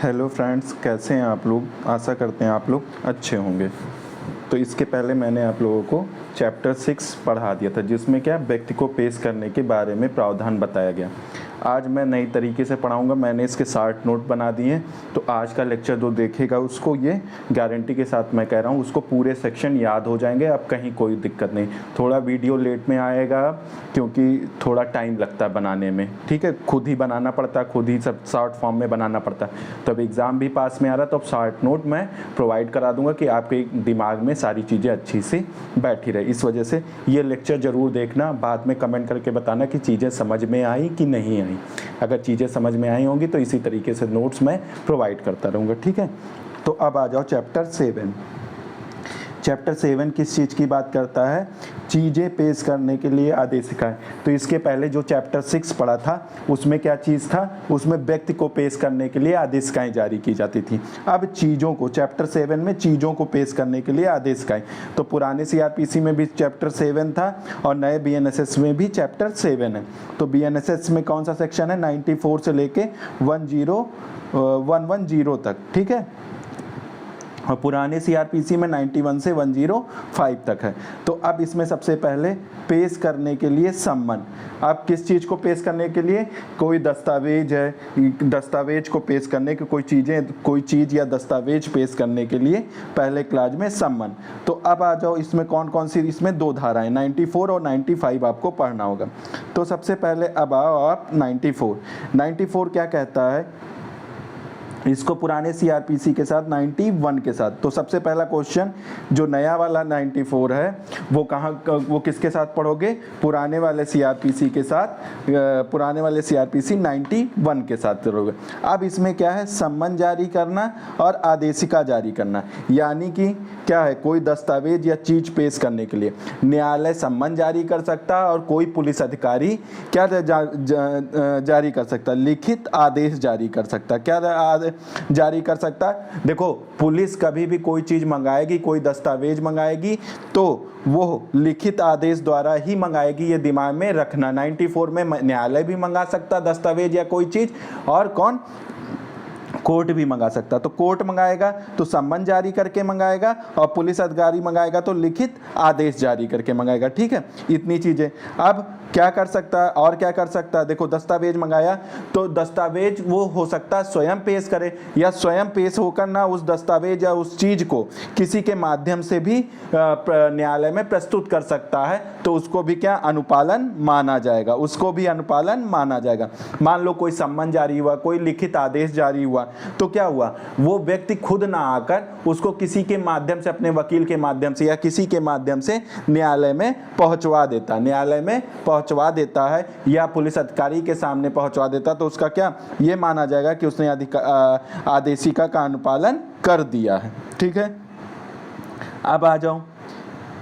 Hello friends, कैसे हैं आप लोग। आशा करते हैं आप लोग अच्छे होंगे। तो इसके पहले मैंने आप लोगों को चैप्टर 6 पढ़ा दिया था, जिसमें क्या व्यक्ति को पेश करने के बारे में प्रावधान बताया गया। आज मैं नई तरीके से पढ़ाऊंगा। मैंने इसके 60 नोट बना दिए हैं, तो आज का लेक्चर जो देखेगा उसको ये गारंटी के साथ मैं कह रहा हूँ, उसको पूरे सेक्शन याद हो जाएंगे। अब कहीं कोई दिक्कत नहीं। थोड़ा वीडियो लेट में आएगा क्योंकि थोड़ा टाइम लगता है बनाने में, ठीक है। खुद ही बनाना पड़ता है, खुद ही सब शॉर्ट फॉर्म में बनाना पड़ता है। तो अब एग्ज़ाम भी पास में आ रहा है, तो अब 60 नोट मैं प्रोवाइड करा दूंगा कि आपके दिमाग में सारी चीज़ें अच्छी से बैठी रहे। इस वजह से ये लेक्चर ज़रूर देखना, बाद में कमेंट करके बताना कि चीज़ें समझ में आई कि नहीं आई। अगर चीज़ें समझ में आई होंगी तो इसी तरीके से नोट्स मैं प्रोवाइड करता रहूँगा, ठीक है। तो अब आ जाओ चैप्टर 7। चैप्टर 7 किस चीज़ की बात करता है? चीज़ें पेश करने के लिए आदेशिकाएँ। तो इसके पहले जो चैप्टर 6 पढ़ा था उसमें क्या चीज़ था? उसमें व्यक्ति को पेश करने के लिए आदेशिकाएँ जारी की जाती थी। अब चीज़ों को, चैप्टर 7 में चीज़ों को पेश करने के लिए आदेशिकाएँ। तो पुराने सीआरपीसी में भी चैप्टर 7 था और नए बीएनएसएस में भी चैप्टर 7 है। तो बीएनएसएस में कौन सा सेक्शन है? 94 से लेके 10110 तक, ठीक है। और पुराने सीआरपीसी में 91 से 105 तक है। तो अब इसमें सबसे पहले पेश करने के लिए सम्मन। अब किस चीज़ को पेश करने के लिए? कोई दस्तावेज है, दस्तावेज को पेश करने की कोई चीज़ या दस्तावेज पेश करने के लिए पहले क्लास में सम्मन। तो अब आ जाओ, इसमें कौन कौन सी, इसमें 2 धाराएं 94 और 95 आपको पढ़ना होगा। तो सबसे पहले अब आओ आप 94 क्या कहता है? इसको पुराने सीआरपीसी के साथ 91 के साथ। तो सबसे पहला क्वेश्चन जो नया वाला 94 है वो किसके साथ पढ़ोगे? पुराने वाले सीआरपीसी के साथ, पुराने वाले सीआरपीसी 91 के साथ पढ़ोगे। अब इसमें क्या है? सम्मन जारी करना और आदेशिका जारी करना। यानी कि क्या है? कोई दस्तावेज या चीज़ पेश करने के लिए न्यायालय सम्मन जारी कर सकता है और कोई पुलिस अधिकारी क्या जारी कर सकता है? लिखित आदेश जारी कर सकता है। क्या जारी कर सकता है? देखो, पुलिस कभी भी कोई चीज़ मंगाएगी, कोई दस्तावेज मंगाएगी तो वो लिखित आदेश द्वारा ही मंगाएगी। ये दिमाग में रखना। 94 में न्यायालय भी मंगा सकता है दस्तावेज या कोई चीज़, और कौन? कोर्ट भी मंगा सकता। तो कोर्ट मंगाएगा तो सम्मन जारी करके मंगाएगा, और पुलिस अधिकारी मंगाएगा तो लिखित आदेश जारी करके मंगाएगा, ठीक है। इतनी चीज़ें। अब क्या कर सकता है और क्या कर सकता है? देखो, दस्तावेज मंगाया तो दस्तावेज वो हो सकता है स्वयं पेश करे, या स्वयं पेश होकर ना उस दस्तावेज या उस चीज़ को किसी के माध्यम से भी न्यायालय में प्रस्तुत कर सकता है। तो उसको भी क्या अनुपालन माना जाएगा? उसको भी अनुपालन माना जाएगा। मान लो कोई सम्मन जारी हुआ, कोई लिखित आदेश जारी हुआ, तो क्या हुआ? वो व्यक्ति खुद ना आकर उसको किसी के माध्यम से, अपने वकील के माध्यम से या किसी के माध्यम से न्यायालय में पहुंचवा देता है, या पुलिस अधिकारी के सामने पहुंचवा देता। तो उसका क्या ये माना जाएगा कि उसने आदेशिका का अनुपालन कर दिया है, ठीक है। अब आ जाओ।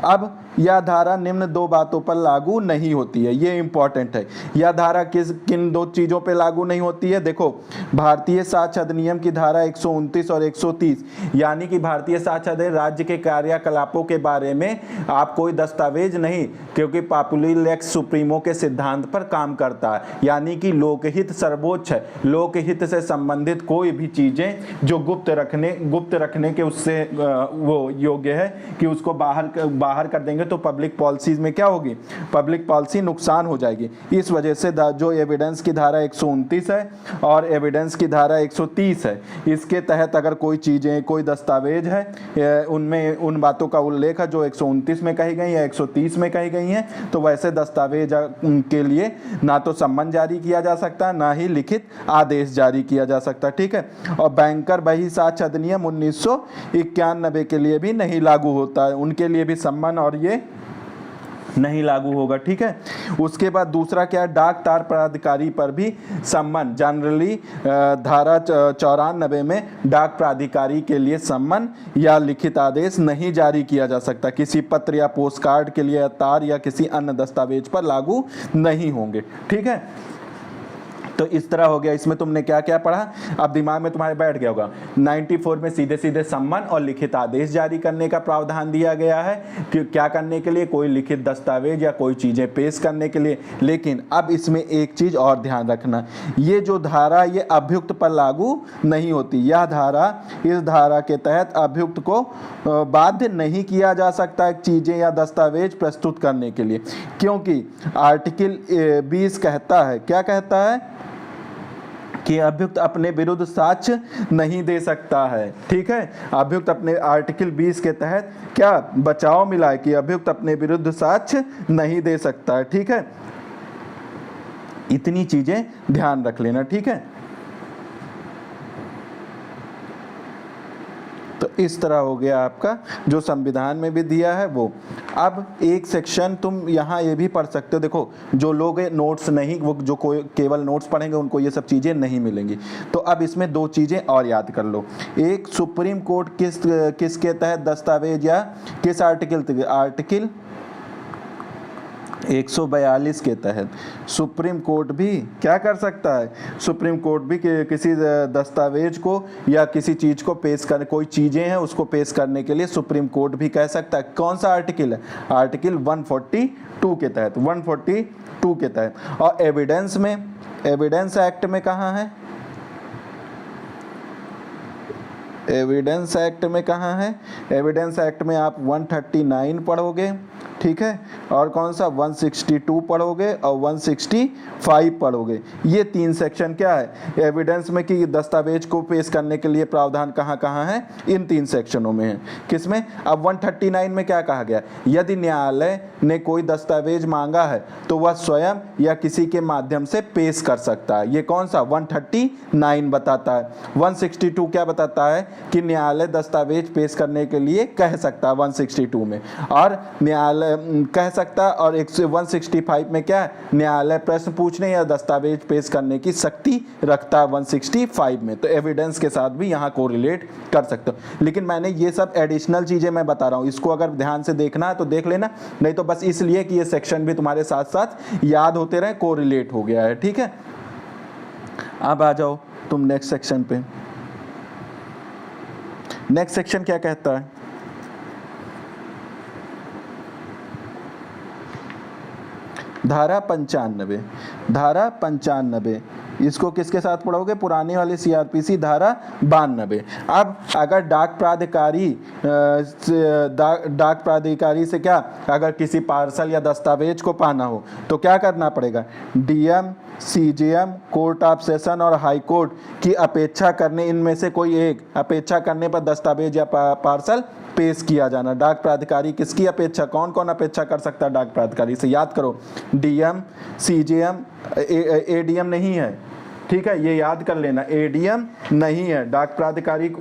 अब यह धारा निम्न 2 बातों पर लागू नहीं होती है। ये इंपॉर्टेंट है। यह धारा किन 2 चीज़ों पे लागू नहीं होती है? देखो, भारतीय साक्ष्य अधिनियम की धारा 129 और 130, यानी कि भारतीय साक्ष्य अधिनियम राज्य के कार्यकलापों के बारे में आप कोई दस्तावेज नहीं, क्योंकि पॉपुलर लेक्स सुप्रीमो के सिद्धांत पर काम करता है। यानी कि लोकहित सर्वोच्च है। लोकहित से संबंधित कोई भी चीज़ें जो गुप्त रखने के उससे वो योग्य है कि उसको बाहर कर देंगे तो पब्लिक पॉलिसीज में क्या होगी? पब्लिक पॉलिसी नुकसान हो जाएगी। इस वजह से जो एविडेंस की धारा 129 है और एविडेंस की धारा 130 है, इसके तहत अगर कोई चीज़ें, कोई दस्तावेज है, उनमें उन बातों का उल्लेख है जो 129 में कही गई या 130 में कही गई हैं, तो वैसे दस्तावेज के लिए ना तो सम्मन जारी किया जा सकता, ना ही लिखित आदेश जारी किया जा सकता, ठीक है। और बैंकर बही साक्ष्य अधिनियम 1991 के लिए भी नहीं लागू होता है। उनके लिए भी सम्मन और ये नहीं लागू होगा, ठीक है। उसके बाद दूसरा क्या है? डाक तार प्राधिकारी पर भी सम्मन, जनरली धारा 94 में डाक प्राधिकारी के लिए सम्मन या लिखित आदेश नहीं जारी किया जा सकता। किसी पत्र या पोस्ट कार्ड के लिए तार या किसी अन्य दस्तावेज पर लागू नहीं होंगे, ठीक है। तो इस तरह हो गया। इसमें तुमने क्या क्या पढ़ा, अब दिमाग में तुम्हारे बैठ गया होगा। 94 में सीधे सीधे सम्मन और लिखित आदेश जारी करने का प्रावधान दिया गया है कि क्या करने के लिए, कोई लिखित दस्तावेज या कोई चीजें पेश करने के लिए। लेकिन अब इसमें एक चीज और ध्यान रखना, ये जो धारा ये अभियुक्त पर लागू नहीं होती। यह धारा, इस धारा के तहत अभियुक्त को बाध्य नहीं किया जा सकता चीजें या दस्तावेज प्रस्तुत करने के लिए, क्योंकि आर्टिकल 20 कहता है, क्या कहता है कि अभियुक्त अपने विरुद्ध साक्ष्य नहीं दे सकता है। ठीक है, अभियुक्त अपने आर्टिकल 20 के तहत क्या बचाव मिला है कि अभियुक्त अपने विरुद्ध साक्ष्य नहीं दे सकता है। ठीक है, इतनी चीजें ध्यान रख लेना। ठीक है, तो इस तरह हो गया आपका जो संविधान में भी दिया है वो। अब एक सेक्शन तुम यहाँ ये भी पढ़ सकते हो। देखो, जो लोग नोट्स नहीं, वो जो कोई केवल नोट्स पढ़ेंगे उनको ये सब चीज़ें नहीं मिलेंगी। तो अब इसमें दो चीज़ें और याद कर लो। एक, सुप्रीम कोर्ट किसके तहत दस्तावेज या किस आर्टिकल, आर्टिकल 142 के तहत सुप्रीम कोर्ट भी क्या कर सकता है, सुप्रीम कोर्ट भी किसी दस्तावेज को या किसी चीज़ को पेश करने, कोई चीज़ें हैं उसको पेश करने के लिए सुप्रीम कोर्ट भी कह सकता है। कौन सा आर्टिकल है, आर्टिकल 142 के तहत, 142 के तहत। और एविडेंस में, एविडेंस एक्ट में कहाँ है, एविडेंस एक्ट में कहाँ है, एविडेंस एक्ट में आप 139 पढ़ोगे। ठीक है, और कौन सा 162 पढ़ोगे और 165 पढ़ोगे। ये तीन सेक्शन क्या है एविडेंस में कि दस्तावेज को पेश करने के लिए प्रावधान कहाँ कहाँ है, इन तीन सेक्शनों में है। किसमें, अब 139 में क्या कहा गया, यदि न्यायालय ने कोई दस्तावेज मांगा है तो वह स्वयं या किसी के माध्यम से पेश कर सकता है। ये कौन सा 139 बताता है। 162 क्या बताता है कि न्यायालय दस्तावेज पेश करने के लिए कह सकता है 162 में, और न्यायालय कह सकता है। और 165 में क्या है, न्यायालय प्रश्न पूछने या दस्तावेज पेश करने की शक्ति रखता है 165 में। तो एविडेंस के साथ भी यहाँ कोरिलेट कर सकते हो। लेकिन मैंने ये सब एडिशनल चीजें मैं बता रहा हूँ, इसको अगर ध्यान से देखना है तो देख लेना, नहीं तो बस इसलिए कि ये सेक्शन भी तुम्हारे साथ साथ याद होते रहे, कोरिलेट हो गया है। ठीक है, अब आ जाओ तुम नेक्स्ट सेक्शन पे। नेक्स्ट सेक्शन क्या कहता है, धारा 95, धारा 95 इसको किसके साथ पढ़ोगे, पुराने वाले सीआरपीसी धारा 92। अब अगर डाक प्राधिकारी से क्या, अगर किसी पार्सल या दस्तावेज को पाना हो तो क्या करना पड़ेगा, DM, CJM, court of session और हाई कोर्ट की अपेक्षा करने, इनमें से कोई एक अपेक्षा करने पर दस्तावेज या पार्सल पेश किया जाना। डाक प्राधिकारी किसकी अपेक्षा, कौन कौन अपेक्षा कर सकता है डाक प्राधिकारी से, याद करो, डीएम, सीजेएम, एडीएम नहीं है। ठीक है, ये याद कर लेना, एडीएम नहीं है डाक प्राधिकारी।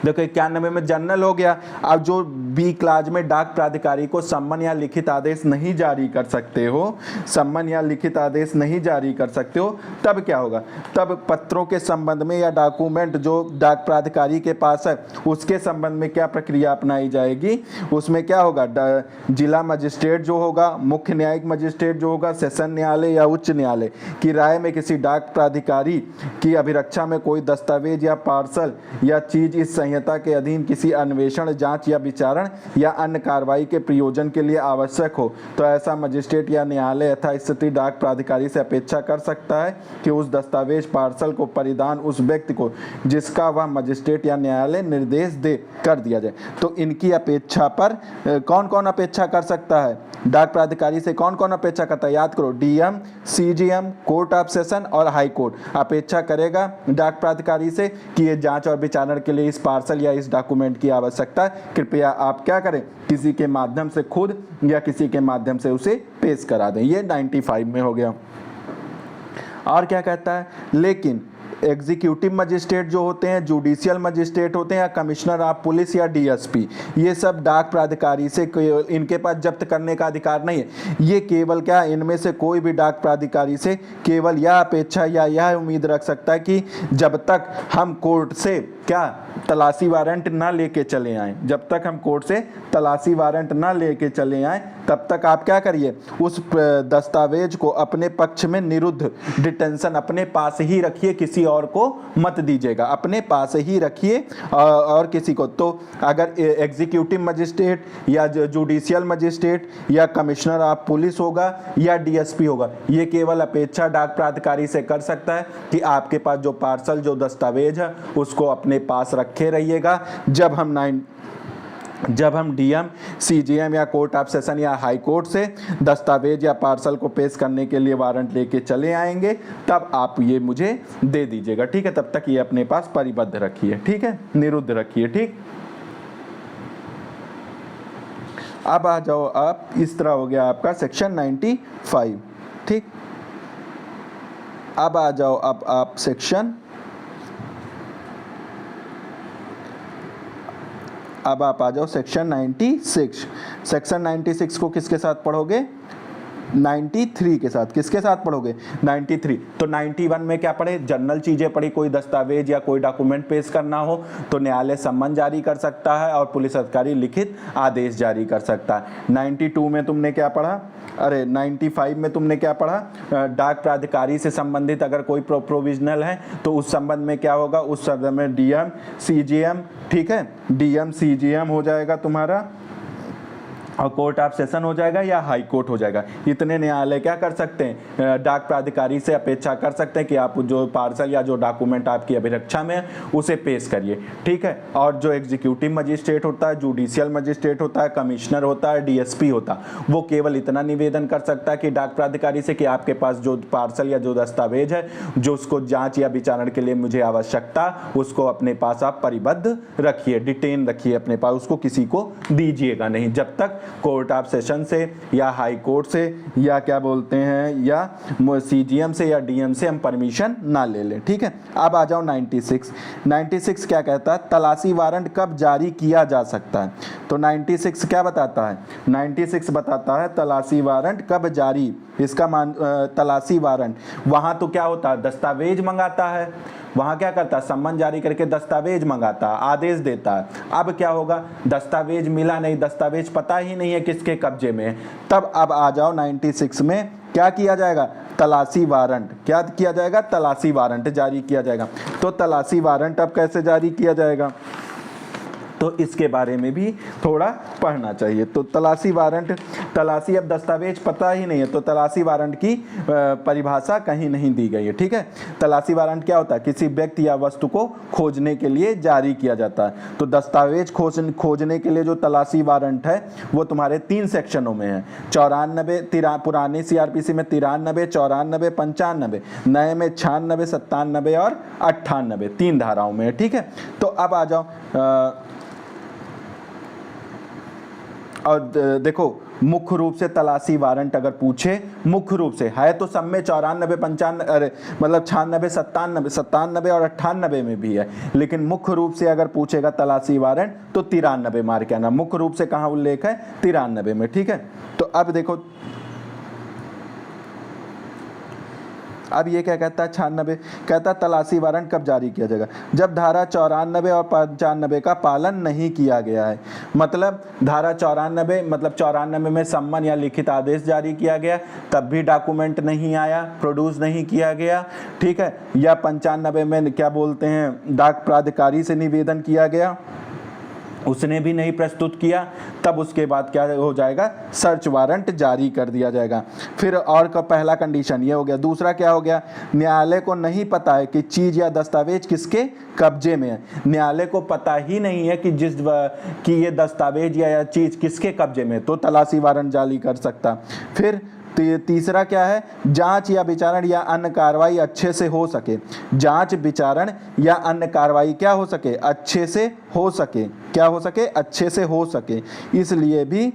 देखो 91 में जनरल हो गया। अब जो बी क्लास में डाक प्राधिकारी को सम्मन या लिखित आदेश नहीं जारी कर सकते हो, सम्मन या लिखित आदेश नहीं जारी कर सकते हो, तब क्या होगा, तब पत्रों के संबंध में या डॉक्यूमेंट जो डाक प्राधिकारी के पास है उसके संबंध में क्या प्रक्रिया अपनाई जाएगी, उसमें क्या होगा, जिला मजिस्ट्रेट जो होगा, मुख्य न्यायिक मजिस्ट्रेट जो होगा, सेशन न्यायालय या उच्च न्यायालय की राय में किसी डाक प्राधिकारी की अभिरक्षा में कोई दस्तावेज या पार्सल या चीज इस संहिता के अधीन किसी अन्वेषण, जांच या विचारण या अन्य कार्रवाई के प्रयोजन के लिए आवश्यक हो तो ऐसा मजिस्ट्रेट या न्यायालय यथास्थिति डाक प्राधिकारी से अपेक्षा कर सकता है कि उस दस्तावेज पार्सल को परिधान उस व्यक्ति को जिसका वह मजिस्ट्रेट या न्यायालय निर्देश दे कर दिया जाए। तो इनकी अपेक्षा पर कौन कौन अपेक्षा कर सकता है, डाक प्राधिकारी से कौन कौन अपेक्षा करता है, याद करो, DM, CGM, court of session और हाई कोर्ट अपेक्षा करेगा डाक प्राधिकारी से कि ये जांच और विचारण के लिए इस पार्सल या इस डॉक्यूमेंट की आवश्यकता है, कृपया आप क्या करें, किसी के माध्यम से खुद या किसी के माध्यम से उसे पेश करा दें। ये 95 में हो गया। और क्या कहता है, लेकिन एग्जीक्यूटिव मजिस्ट्रेट जो होते हैं, जुडिशियल मजिस्ट्रेट होते हैं, या कमिश्नर ऑफ पुलिस या डीएसपी, ये सब डाक प्राधिकारी से इनके पास जब्त करने का अधिकार नहीं है। ये केवल क्या, इनमें से कोई भी डाक प्राधिकारी से केवल यह अपेक्षा या यह उम्मीद रख सकता है कि जब तक हम कोर्ट से क्या, तलाशी वारंट ना लेके चले आए, जब तक हम कोर्ट से तलाशी वारंट ना लेके चले आए तब तक आप क्या करिए, उस दस्तावेज को अपने पक्ष में निरुद्ध डिटेंशन अपने पास ही रखिए, किसी और को मत दीजिएगा, अपने पास ही रखिए और किसी को। तो अगर एग्जीक्यूटिव मजिस्ट्रेट या जुडिशियल मजिस्ट्रेट या कमिश्नर ऑफ पुलिस होगा या डीएसपी होगा, ये केवल अपेक्षा डाक प्राधिकारी से कर सकता है कि आपके पास जो पार्सल जो दस्तावेज है उसको अपने पास रखे रहिएगा। जब हम डीएम, सीजीएम या कोर्ट ऑफ सेशन या हाई कोर्ट से दस्तावेज या पार्सल को पेश करने के लिए वारंट लेके चले आएंगे तब आप ये मुझे दे दीजिएगा, ठीक है। तब तक ये अपने पास परिबद्ध रखिए, ठीक है, निरुद्ध रखिए, ठीक। अब आ जाओ आप, इस तरह हो गया आपका सेक्शन 95, ठीक। अब आ जाओ अब आप अब आप आ जाओ सेक्शन 96। सेक्शन 96 को किसके साथ पढ़ोगे? 93 के साथ। किसके साथ पढ़ोगे? 93। तो 91 में क्या पढ़े? जनरल चीजें पढ़ी, कोई दस्तावेज या कोई डॉक्यूमेंट पेश करना हो तो न्यायालय सम्मन जारी कर सकता है और पुलिस अधिकारी लिखित आदेश जारी कर सकता है। 92 में तुमने क्या पढ़ा? 95 में तुमने क्या पढ़ा? डाक प्राधिकारी से संबंधित अगर कोई प्रोविजनल है तो उस संबंध में क्या होगा? उस संबंध में डीएम, सीजीएम, ठीक है, डीएम सीजीएम हो जाएगा तुम्हारा और कोर्ट ऑफ सेशन हो जाएगा या हाई कोर्ट हो जाएगा। इतने न्यायालय क्या कर सकते हैं? डाक प्राधिकारी से अपेक्षा कर सकते हैं कि आप जो पार्सल या जो डॉक्यूमेंट आपकी अभिरक्षा में है उसे पेश करिए, ठीक है। और जो एग्जीक्यूटिव मजिस्ट्रेट होता है, जुडिशियल मजिस्ट्रेट होता है, कमिश्नर होता है, डीएसपी होता है, वो केवल इतना निवेदन कर सकता है कि डाक प्राधिकारी से कि आपके पास जो पार्सल या जो दस्तावेज है जो उसको जाँच या विचारण के लिए मुझे आवश्यकता, उसको अपने पास आप परिबद्ध रखिए, डिटेन रखिए अपने पास, उसको किसी को दीजिएगा नहीं जब तक कोर्ट ऑफ सेशन से या हाई कोर्ट से या क्या बोलते हैं या सीजीएम से या डीएम से हम परमिशन ना ले लें, ठीक है। अब आ जाओ 96 क्या कहता है? तलाशी वारंट कब जारी किया जा सकता है? तो 96 क्या बताता है? 96 बताता है तलाशी वारंट कब जारी, इसका तलाशी वारंट वहां तो क्या होता है? दस्तावेज मंगाता है, वहां क्या करता है? सम्मन जारी करके दस्तावेज मंगाता है, आदेश देता है। अब क्या होगा? दस्तावेज मिला नहीं, दस्तावेज पता ही नहीं है किसके कब्जे में है, तब अब आ जाओ 96 में क्या किया जाएगा? तलाशी वारंट। क्या किया जाएगा? तलाशी वारंट जारी किया जाएगा। तो तलाशी वारंट अब कैसे जारी किया जाएगा? तो इसके बारे में भी थोड़ा पढ़ना चाहिए। तो तलाशी वारंट, तलाशी अब दस्तावेज पता ही नहीं है तो तलाशी वारंट की परिभाषा कहीं नहीं दी गई है, ठीक है। तलाशी वारंट क्या होता है? किसी व्यक्ति या वस्तु को खोजने के लिए जारी किया जाता है। तो दस्तावेज खोजने के लिए जो तलाशी वारंट है वो तुम्हारे 3 सेक्शनों में है। 94 पुराने सीआरपीसी में 93, 94, 95, नए में 96, 97 और 98, 3 धाराओं में है, ठीक है। तो अब आ जाओ और देखो, मुख्य रूप से तलाशी वारंट अगर पूछे, मुख्य रूप से है तो सब में 94, 95, मतलब 96, 97 और 98 में भी है, लेकिन मुख्य रूप से अगर पूछेगा तलाशी वारंट तो 93 मार के आना। मुख्य रूप से कहाँ उल्लेख है? 93 में, ठीक है। तो अब देखो, अब ये क्या कहता है? 96 कहता है तलाशी वारंट कब जारी किया जाएगा? जब धारा 94 और 95 का पालन नहीं किया गया है। मतलब धारा 94 मतलब 94 में सम्मन या लिखित आदेश जारी किया गया तब भी डॉक्यूमेंट नहीं आया, प्रोड्यूस नहीं किया गया, ठीक है। या 95 में क्या बोलते हैं, डाक प्राधिकारी से निवेदन किया गया, उसने भी नहीं प्रस्तुत किया, तब उसके बाद क्या हो जाएगा? सर्च वारंट जारी कर दिया जाएगा। फिर और का पहला कंडीशन ये हो गया। दूसरा क्या हो गया? न्यायालय को नहीं पता है कि चीज़ या दस्तावेज किसके कब्जे में है। न्यायालय को पता ही नहीं है कि ये दस्तावेज या चीज़ किसके कब्जे में, तो तलाशी वारंट जारी कर सकता। फिर तीसरा क्या है? जांच या विचारण या अन्य कार्रवाई अच्छे से हो सके। जांच, विचारण या अन्य कार्रवाई क्या हो सके? अच्छे से हो सके। क्या हो सके? अच्छे से हो सके। इसलिए भी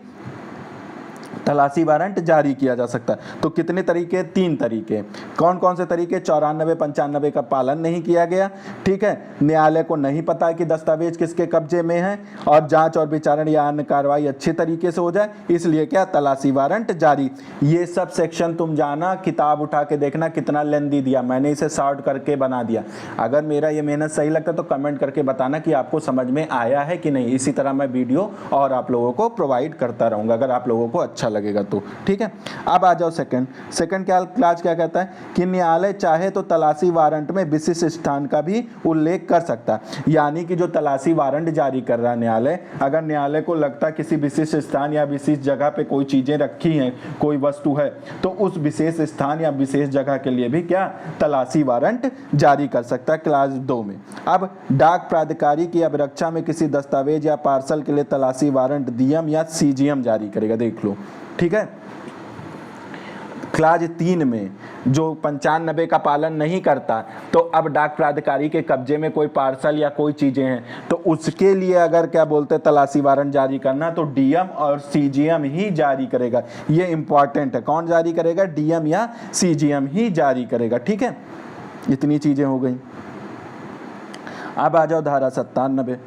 तलाशी वारंट जारी किया जा सकता है। तो कितने तरीके? 3 तरीके। कौन कौन से तरीके? 94, 95 का पालन नहीं किया गया, ठीक है, न्यायालय को नहीं पता कि दस्तावेज किसके कब्जे में है, और जांच और विचारण या अन्य कार्रवाई अच्छे तरीके से हो जाए, इसलिए क्या? तलाशी वारंट जारी। ये सब सेक्शन तुम जाना, किताब उठा के देखना कितना लेंदी दिया, मैंने इसे शॉर्ट करके बना दिया। अगर मेरा ये मेहनत सही लगता तो कमेंट करके बताना कि आपको समझ में आया है कि नहीं। इसी तरह मैं वीडियो और आप लोगों को प्रोवाइड करता रहूँगा अगर आप लोगों को अच्छा लगेगा तो, ठीक है। अब आ जाओ सेकंड क्लास क्या कहता है कि न्यायालय चाहे तो तलाशी वारंट में विशिष्ट स्थान का भी उल्लेख कर सकता है। यानी कि जो तलाशी वारंट जारी कर रहा है न्यायालय, अगर न्यायालय को लगता है किसी विशिष्ट स्थान या विशिष्ट जगह पे कोई चीजें रखी हैं, कोई वस्तु है, तो उस विशेष स्थान या विशेष जगह के लिए भी क्या? तलाशी वारंट जारी कर सकता है क्लास 2 में। अब डाक प्राधिकारी की अभिरक्षा में किसी दस्तावेज या पार्सल के लिए तलाशी वारंट डीएम या सीजीएम जारी करेगा, देख लो, ठीक है। क्लास 3 में जो 95 का पालन नहीं करता, तो अब डाक प्राधिकारी के कब्जे में कोई पार्सल या कोई चीजें हैं, तो उसके लिए अगर क्या बोलते हैं तलाशी वारंट जारी करना, तो डीएम और सीजीएम ही जारी करेगा। ये इंपॉर्टेंट है, कौन जारी करेगा? डीएम या सीजीएम ही जारी करेगा, ठीक है। इतनी चीजें हो गई। अब आ जाओ धारा 97।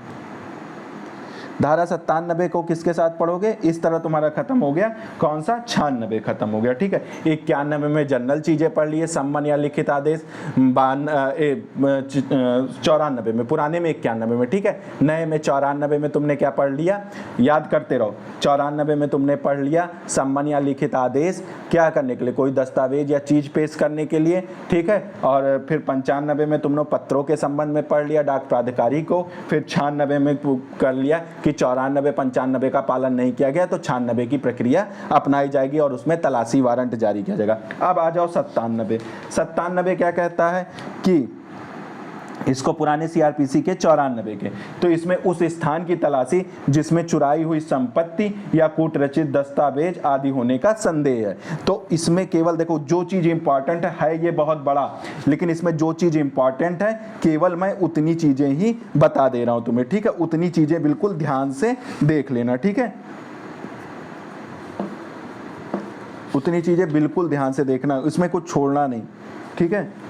धारा 97 को किसके साथ पढ़ोगे? इस तरह तुम्हारा खत्म हो गया। कौन सा? 96 खत्म हो गया, ठीक है। 91 में जनरल चीजें पढ़ लिए, सम्मन या लिखित आदेश। 94 में, पुराने में 91 में, ठीक है। नए में 94 में तुमने क्या पढ़ लिया? याद करते रहो। 94 में तुमने पढ़ लिया सम्मन या लिखित आदेश क्या करने के लिए? कोई दस्तावेज या चीज पेश करने के लिए, ठीक है। और फिर 95 में तुमने पत्रों के संबंध में पढ़ लिया डाक प्राधिकारी को। फिर 96 में कर लिया कि 94, 95 का पालन नहीं किया गया तो 96 की प्रक्रिया अपनाई जाएगी और उसमें तलाशी वारंट जारी किया जाएगा। अब आ जाओ 97 क्या कहता है कि इसको पुराने सीआरपीसी के 94 के, तो इसमें उस स्थान की तलाशी जिसमें चुराई हुई संपत्ति या कूटरचित दस्तावेज आदि होने का संदेह है। तो इसमें केवल देखो जो चीज इंपॉर्टेंट है ये बहुत बड़ा, लेकिन इसमें जो चीज इंपॉर्टेंट है केवल मैं उतनी चीजें ही बता दे रहा हूं तुम्हें, ठीक है। उतनी चीजें बिल्कुल ध्यान से देख लेना, ठीक है। उतनी चीजें बिल्कुल ध्यान से देखना, इसमें कुछ छोड़ना नहीं, ठीक है।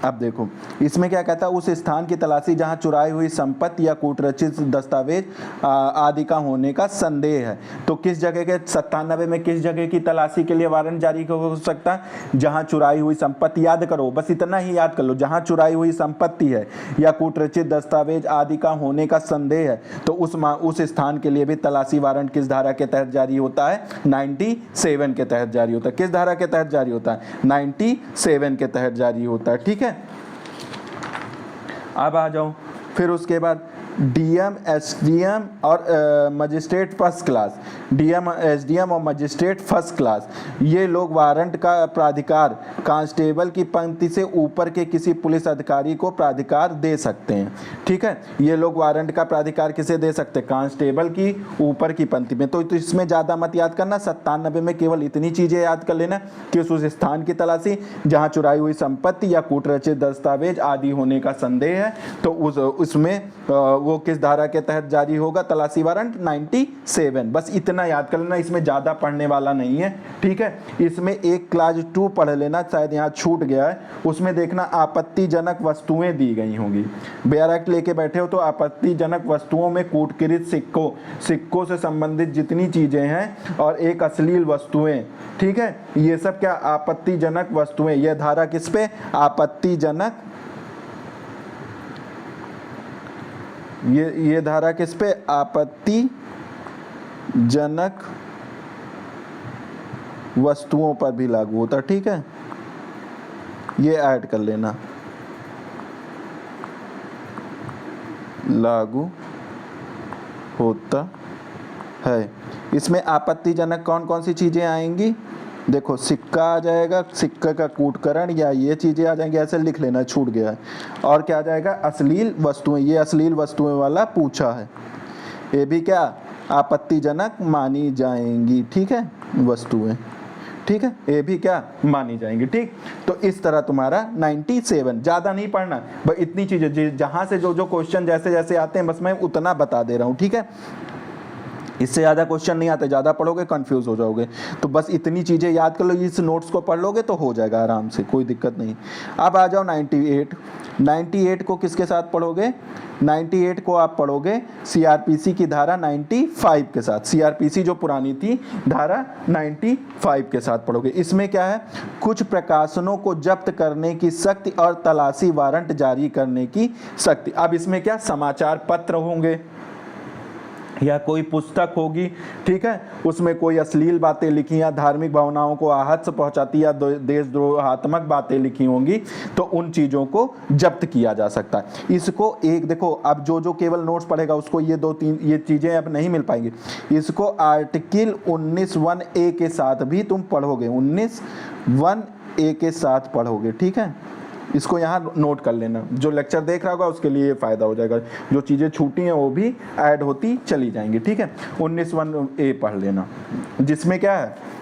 अब देखो इसमें क्या कहता है, उस स्थान की तलाशी जहां चुराई हुई संपत्ति या कूटरचित दस्तावेज आदि का होने का संदेह है। तो किस जगह के 97 में किस जगह की तलाशी के लिए वारंट जारी हो सकता है? जहां चुराई हुई संपत्ति, याद करो, बस इतना ही याद कर लो, जहां चुराई हुई संपत्ति है या कूटरचित दस्तावेज आदि का होने का संदेह है, तो उस स्थान के लिए भी तलाशी वारंट किस धारा के तहत जारी होता है? 97 के तहत जारी होता है। किस धारा के तहत जारी होता है? 97 के तहत जारी होता है, ठीक है। अब आ जाओ फिर उसके बाद डीएम, एसडीएम और magistrate first class. DM, SDM और मजिस्ट्रेट फर्स्ट क्लास ये लोग वारंट का प्राधिकार कांस्टेबल की पंक्ति से ऊपर के किसी पुलिस अधिकारी को प्राधिकार दे सकते हैं, ठीक है। ये लोग वारंट का प्राधिकार किसे दे सकते हैं? कांस्टेबल की ऊपर की पंक्ति में। तो इसमें ज़्यादा मत याद करना, 97 में केवल इतनी चीज़ें याद कर लेना कि उस स्थान की तलाशी जहाँ चुराई हुई संपत्ति या कूटरचित दस्तावेज आदि होने का संदेह है, तो उसमें वो किस धारा के तहत जारी होगा तलाशी वारंट? 97। बस इतना याद कर लेना, इसमें ज़्यादा पढ़ने वाला नहीं है, ठीक है। इसमें एक क्लास 2 पढ़ लेना, शायद यहाँ छूट गया है, उसमें देखना आपत्तिजनक वस्तुएं दी गई होंगी। बेयर एक्ट लेके बैठे हो तो आपत्तिजनक वस्तुओं में कूटकृत सिक्कों से संबंधित जितनी चीज़ें हैं और एक अश्लील वस्तुएं, ठीक है, ये सब क्या आपत्तिजनक वस्तुएं। यह धारा किस पे? आपत्तिजनक। ये धारा किस पे? आपत्तिजनक वस्तुओं पर भी लागू होता है, ठीक है। ये ऐड कर लेना, लागू होता है। इसमें आपत्तिजनक कौन कौन सी चीजें आएंगी? देखो सिक्का आ जाएगा, सिक्के का कूटकरण या ये चीजें आ जाएंगी, ऐसे लिख लेना, छूट गया है। और क्या आ जाएगा? अश्लील वस्तुएं। ये अश्लील वस्तुएं वाला पूछा है, ये भी क्या आपत्तिजनक मानी जाएंगी, ठीक है, वस्तुएं, ठीक है, ये भी क्या मानी जाएंगी। ठीक, तो इस तरह तुम्हारा 97, ज़्यादा नहीं पढ़ना, बस इतनी चीज़ें जहाँ से जो जो क्वेश्चन जैसे जैसे आते हैं बस मैं उतना बता दे रहा हूँ। ठीक है, इससे ज़्यादा क्वेश्चन नहीं आते, ज़्यादा पढ़ोगे कंफ्यूज हो जाओगे। तो बस इतनी चीज़ें याद कर लो, इस नोट्स को पढ़ लोगे तो हो जाएगा आराम से, कोई दिक्कत नहीं। अब आ जाओ 98। 98 को किसके साथ पढ़ोगे? 98 को आप पढ़ोगे सीआरपीसी की धारा 95 के साथ। सीआरपीसी जो पुरानी थी धारा 95 के साथ पढ़ोगे। इसमें क्या है? कुछ प्रकाशनों को जब्त करने की शक्ति और तलाशी वारंट जारी करने की शक्ति। अब इसमें क्या समाचार पत्र होंगे या कोई पुस्तक होगी, ठीक है, उसमें कोई अश्लील बातें लिखी या धार्मिक भावनाओं को आहत से पहुंचाती या देशद्रोहात्मक बातें लिखी होंगी, तो उन चीज़ों को जब्त किया जा सकता है। इसको एक देखो, अब जो जो केवल नोट्स पढ़ेगा उसको ये 2-3 ये चीज़ें अब नहीं मिल पाएंगी। इसको आर्टिकल 19(1)(a) के साथ भी तुम पढ़ोगे, 19(1)(a) के साथ पढ़ोगे। ठीक है, इसको यहाँ नोट कर लेना, जो लेक्चर देख रहा होगा उसके लिए ये फ़ायदा हो जाएगा, जो चीज़ें छूटी हैं वो भी ऐड होती चली जाएंगी। ठीक है, 19(1)(a) पढ़ लेना, जिसमें क्या है,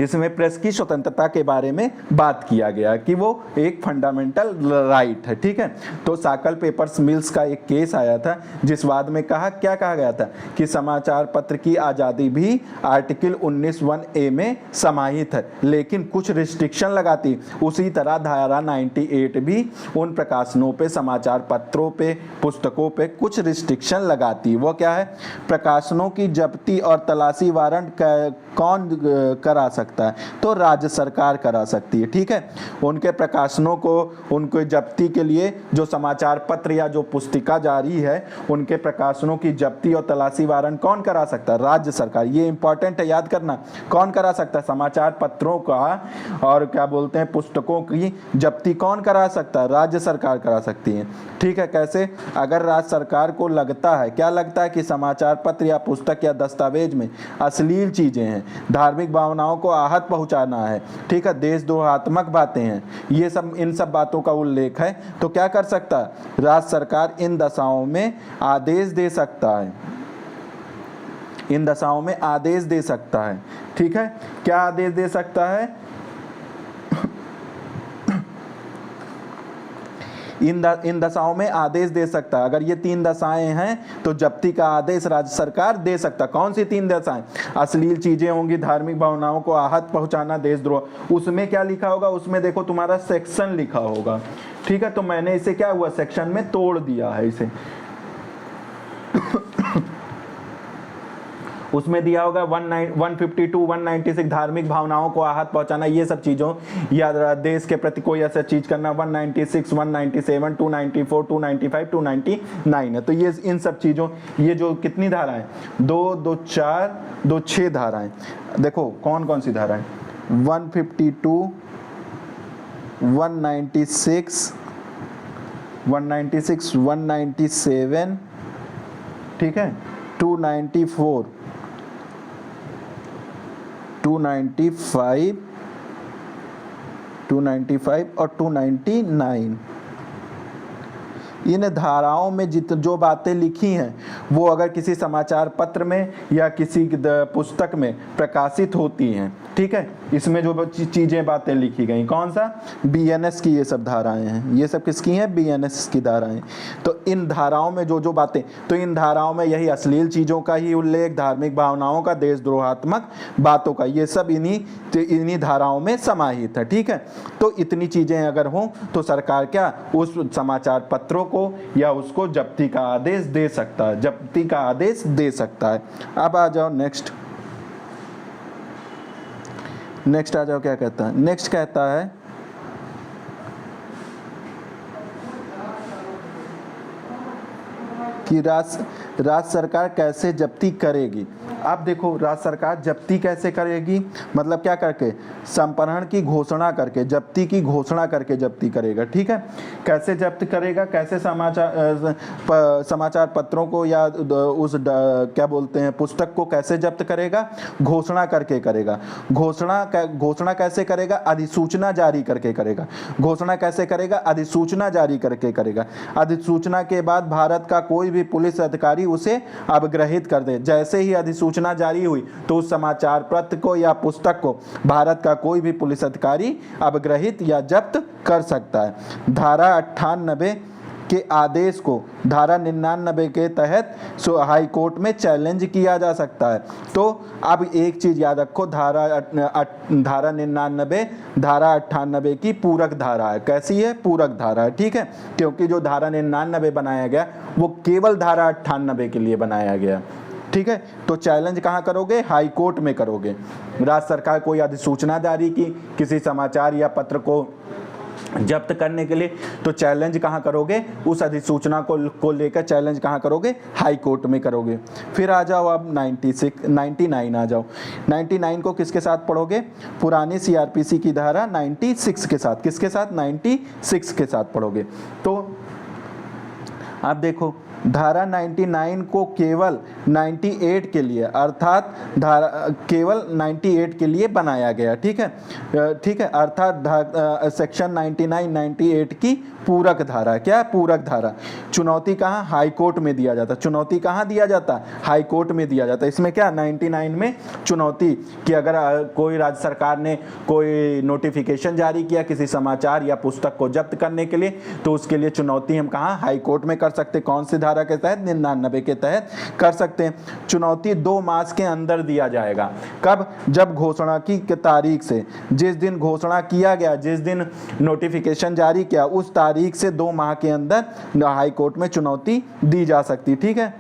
इसमें प्रेस की स्वतंत्रता के बारे में बात किया गया कि वो एक फंडामेंटल राइट है। ठीक है, तो साकल पेपर्स मिल्स का एक केस आया था जिस वाद में क्या कहा गया था कि समाचार पत्र की आज़ादी भी आर्टिकल 19(1)(a) में समाहित है, लेकिन कुछ रिस्ट्रिक्शन लगाती। उसी तरह धारा 98 भी उन प्रकाशनों पे, समाचार पत्रों पे, पुस्तकों पे कुछ रिस्ट्रिक्शन लगाती। वो क्या है? प्रकाशनों की जब्ती और तलाशी वारंट कौन करा सकता है? तो राज्य सरकार करा सकती है। ठीक है, उनके प्रकाशनों को, उनके जब्ती के लिए जो समाचार पत्र या जो पुस्तिका जारी है, उनके प्रकाशनों की जब्ती और तलाशी वारंट कौन करा सकता है? राज्य सरकार। ये इंपॉर्टेंट है, याद करना। कौन करा सकता है? समाचार पत्रों का और क्या बोलते हैं पुस्तकों की जब्ती कौन करा सकता है? राज्य सरकार करा सकती है। ठीक है, कैसे? अगर राज्य सरकार को लगता है, क्या लगता है कि समाचार पत्र या पुस्तक या दस्तावेज में अश्लील चीजें हैं, धार्मिक भावनाओं को आहत पहुंचाना है, ठीक है, देशद्रोहात्मक बातें हैं, ये सब, इन सब बातों का उल्लेख है, तो क्या कर सकता है? राज्य सरकार इन दशाओं में आदेश दे सकता है, इन दशाओं में आदेश दे सकता है। ठीक है, क्या आदेश दे सकता है? इन दशाओं में आदेश दे सकता है। अगर ये 3 दशाएं हैं तो जब्ती का आदेश राज्य सरकार दे सकता। कौन सी 3 दशाएं? अश्लील चीजें होंगी, धार्मिक भावनाओं को आहत पहुंचाना, देशद्रोह। उसमें क्या लिखा होगा? उसमें देखो तुम्हारा सेक्शन लिखा होगा। ठीक है, तो मैंने इसे क्या हुआ, सेक्शन में तोड़ दिया है इसे। उसमें दिया होगा 152, 196 धार्मिक भावनाओं को आहत पहुंचाना, ये सब चीज़ों या देश के प्रति कोई ऐसा चीज़ करना, 196, 197, 294, 295, 299 है। तो ये इन सब चीज़ों, ये जो कितनी धाराएं, 2, 2, 4, 2, 6 धाराएं। देखो कौन कौन सी धाराएं? 152, 196, 196, 197, ठीक है, 294, 295, 295 और 299। इन धाराओं में जो बातें लिखी हैं वो अगर किसी समाचार पत्र में या किसी पुस्तक में प्रकाशित होती हैं, ठीक है, इसमें जो चीज़ें बातें लिखी गई, कौन सा? बीएनएस की ये सब धाराएं हैं। ये सब किसकी हैं? बीएनएस की धाराएं। तो इन धाराओं में जो जो बातें, तो इन धाराओं में यही अश्लील चीज़ों का ही उल्लेख, धार्मिक भावनाओं का, देशद्रोहात्मक बातों का, ये सब इन्हीं धाराओं में समाहित है। ठीक है, तो इतनी चीज़ें अगर हों तो सरकार क्या उस समाचार पत्रों को या उसको जब्ती का आदेश दे सकता है, जब्ती का आदेश दे सकता है। अब आ जाओ नेक्स्ट आ जाओ, क्या कहता है? नेक्स्ट कहता है कि राज्य सरकार कैसे जब्ती करेगी। अब देखो, राज्य सरकार जब्ती कैसे करेगी, मतलब क्या करके? संपहरण की घोषणा करके, जब्ती की घोषणा करके जब्ती करेगा। ठीक है, कैसे जब्त करेगा? कैसे समाचार पत्रों को या उस क्या बोलते हैं पुस्तक को कैसे जब्त करेगा? घोषणा करके करेगा। घोषणा कैसे करेगा? अधिसूचना जारी करके करेगा। घोषणा कैसे करेगा? अधिसूचना जारी करके करेगा। अधिसूचना के बाद भारत का कोई भी पुलिस अधिकारी उसे अवग्रहित कर दे। जैसे ही अधिसूचना अधिसूचना जारी हुई तो उस समाचार पत्र को या पुस्तक को भारत का कोई भी पुलिस अधिकारी अपग्रहित या जब्त कर सकता है। धारा 98 के आदेश को धारा 99 के तहत हाई कोर्ट में चैलेंज किया जा सकता है। तो अब एक चीज याद रखो, धारा 99 धारा 98 की पूरक धारा है। कैसी है? पूरक धारा है, ठीक है, क्योंकि जो धारा 99 बनाया गया वो केवल धारा 98 के लिए बनाया गया, ठीक है। तो चैलेंज कहाँ करोगे? हाई कोर्ट में करोगे। राज्य सरकार कोई अधिसूचना जारी की किसी समाचार या पत्र को जब्त करने के लिए, तो चैलेंज कहाँ करोगे? उस अधिसूचना को लेकर चैलेंज कहाँ करोगे? हाई कोर्ट में करोगे। फिर आ जाओ अब 99 आ जाओ। 99 को किसके साथ पढ़ोगे? पुरानी सीआरपीसी की धारा 96 के साथ। किसके साथ? 96 के साथ पढ़ोगे। तो आप देखो धारा 99 को केवल 98 के लिए, अर्थात धारा केवल 98 के लिए बनाया गया, ठीक है, ठीक है, अर्थात सेक्शन 99 98 की पूरक धारा। क्या? पूरक धारा। चुनौती कहाँ? हाई कोर्ट में दिया जाता। चुनौती कहाँ दिया जाता? हाई कोर्ट में दिया जाता। इसमें क्या 99 में चुनौती कि अगर कोई राज्य सरकार ने कोई नोटिफिकेशन जारी किया किसी समाचार या पुस्तक को जब्त करने के लिए, तो उसके लिए चुनौती हम कहाँ? हाई कोर्ट में कर सकते। कौन सी धारा के तहत? 99 के तहत कर सकते हैं। चुनौती 2 मास के अंदर दिया जाएगा। कब? जब घोषणा की तारीख से, जिस दिन घोषणा किया गया, जिस दिन नोटिफिकेशन जारी किया, उस तारीख से 2 माह के अंदर हाई कोर्ट में चुनौती दी जा सकती, ठीक है।